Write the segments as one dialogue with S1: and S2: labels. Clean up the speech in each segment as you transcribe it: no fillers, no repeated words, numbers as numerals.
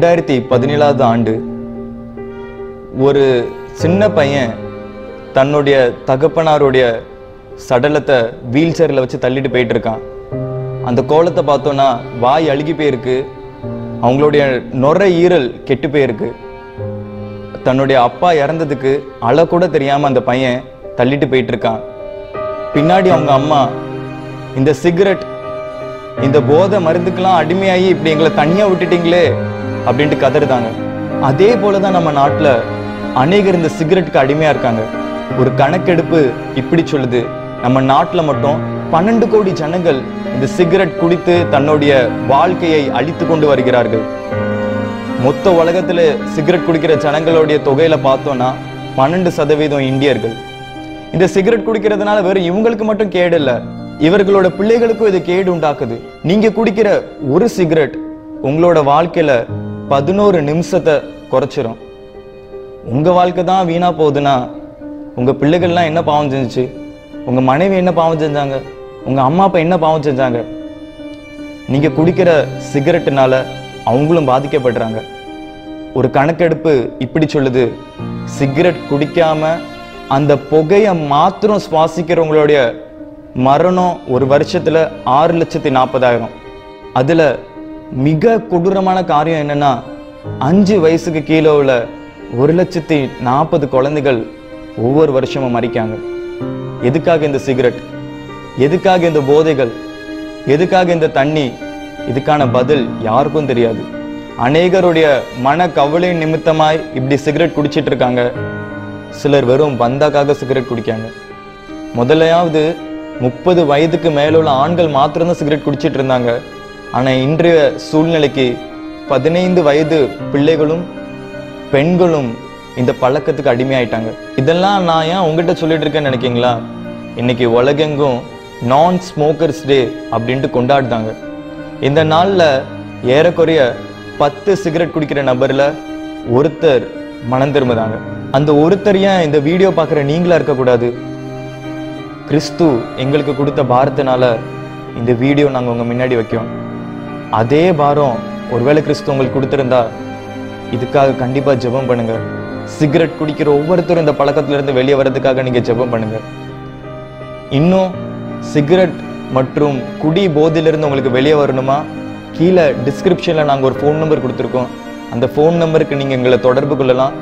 S1: 2017 ஆண்டு ஒரு சின்ன பையன் தன்னுடைய தகப்பனாருடைய சடலத்தை வீல் சேரில் வச்சு தள்ளிட்டு போயிட்டு இருக்கான். அந்த கோலத்தை பார்த்தோன்னா வாய் அழுகி போயிருக்கு, அவங்களுடைய நுரையீரல் கெட்டு போயிருக்கு. தன்னுடைய அப்பா இறந்ததுக்கு அழ கூட தெரியாம அந்த பையன் தள்ளிட்டு போயிட்டு இருக்கான். பின்னாடி அவங்க அம்மா இந்த சிகரெட் இந்த போதை மருந்துக்கெல்லாம் அடிமையாகி இப்படி எங்களை தனியா விட்டுட்டீங்களே அப்படின்ட்டு கதறுதாங்க. அதே போலதான் நம்ம நாட்டுல அநேகர் இந்த சிகரெட்டுக்கு அடிமையா இருக்காங்க. ஒரு கணக்கெடுப்பு இப்படி சொல்லுது, நம்ம நாட்டுல மட்டும் 12 கோடி ஜனங்கள் இந்த சிகரெட் குடித்து தன்னுடைய வாழ்க்கையை அழித்து கொண்டு வருகிறார்கள். மொத்த உலகத்துல சிகரெட் குடிக்கிற ஜனங்களுடைய தொகையில பார்த்தோம்னா 12% இந்தியர்கள். இந்த சிகரெட் குடிக்கிறதுனால வெறும் இவங்களுக்கு மட்டும் கேடு இல்ல, இவர்களோட பிள்ளைகளுக்கும் இது கேடு உண்டாக்குது. நீங்க குடிக்கிற ஒரு சிகரெட் உங்களோட வாழ்க்கையில 11 நிமிஷத்தை குறைச்சிரும். உங்க வாழ்க்கை தான் வீணா போகுதுன்னா உங்க பிள்ளைகள்லாம் என்ன பாவம் செஞ்சுச்சு? உங்க மனைவி என்ன பாவம் செஞ்சாங்க? உங்க அம்மா அப்பா என்ன பாவம் செஞ்சாங்க? நீங்க குடிக்கிற சிகரெட்டுனால அவங்களும் பாதிக்கப்படுறாங்க. ஒரு கணக்கெடுப்பு இப்படி சொல்லுது, சிகரெட் குடிக்காம அந்த புகையை மாத்திரம் சுவாசிக்கிறவங்களுடைய மரணம் ஒரு வருஷத்துல 6,40,000. அதுல மிக கொடூரமான காரியம் என்னன்னா 5 வயசுக்கு கீழே உள்ள 1,40,000 குழந்தைகள் ஒவ்வொரு வருஷமும் மரிக்காங்க. எதுக்காக இந்த சிகரெட்? எதுக்காக இந்த போதைகள்? எதுக்காக இந்த தண்ணி? இதுக்கான பதில் யாருக்கும் தெரியாது. அநேகருடைய மன கவலை நிமித்தமாய் இப்படி சிகரெட் குடிச்சிட்டு இருக்காங்க. சிலர் வெறும் பந்தாக்காக சிகரெட் குடிக்காங்க. முதலையாவது 30 வயதுக்கு மேல உள்ள ஆண்கள் மாத்திரம்தான் சிகரெட் குடிச்சிட்டு இருந்தாங்க. ஆனா இன்றைய சூழ்நிலைக்கு 15 வயது பிள்ளைகளும் பெண்களும் இந்த பழக்கத்துக்கு அடிமையாயிட்டாங்க. இதெல்லாம் நான் ஏன் உங்ககிட்ட சொல்லிட்டு இருக்கேன்னு நினைக்கீங்களா? இன்னைக்கு உலகெங்கும் நான் ஸ்மோக்கர்ஸ் டே அப்படின்ட்டு கொண்டாடுதாங்க. இந்த நாள்ல ஏறக்குறைய 10 சிகரெட் குடிக்கிற நபர்ல ஒருத்தர் மனம் திரும்புதாங்க. அந்த ஒருத்தர் ஏன் இந்த வீடியோ பார்க்குற நீங்களா இருக்கக்கூடாது? கிறிஸ்து எங்களுக்கு கொடுத்த பாரத்தினால இந்த வீடியோ நாங்கள் உங்க முன்னாடி வைக்கிறோம். அதே பாரம் ஒருவேளை கிறிஸ்து உங்களுக்கு கொடுத்திருந்தா இதுக்காக கண்டிப்பா ஜெபம் பண்ணுங்க. சிகரெட் குடிக்கிற ஒவ்வொருத்தரும் இந்த பழக்கத்துல இருந்து வெளியே வர்றதுக்காக நீங்க ஜெபம் பண்ணுங்க. இன்னும் சிகரெட் மற்றும் குடி போதையிலிருந்து உங்களுக்கு வெளியே வரணுமா? கீழே டிஸ்கிரிப்ஷன்ல நாங்கள் ஒரு ஃபோன் நம்பர் கொடுத்துருக்கோம். அந்த ஃபோன் நம்பருக்கு நீங்க எங்களை தொடர்பு கொள்ளலாம்.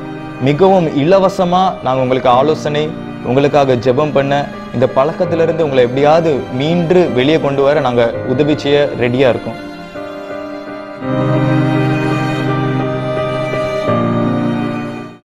S1: மிகவும் இலவசமா நாங்கள் உங்களுக்கு ஆலோசனை, உங்களுக்காக ஜெபம் பண்ண, இந்த பழக்கத்திலிருந்து உங்களை எப்படியாவது மீண்டு வெளியே கொண்டு வர நாங்கள் உதவி செய்ய ரெடியா இருக்கோம்.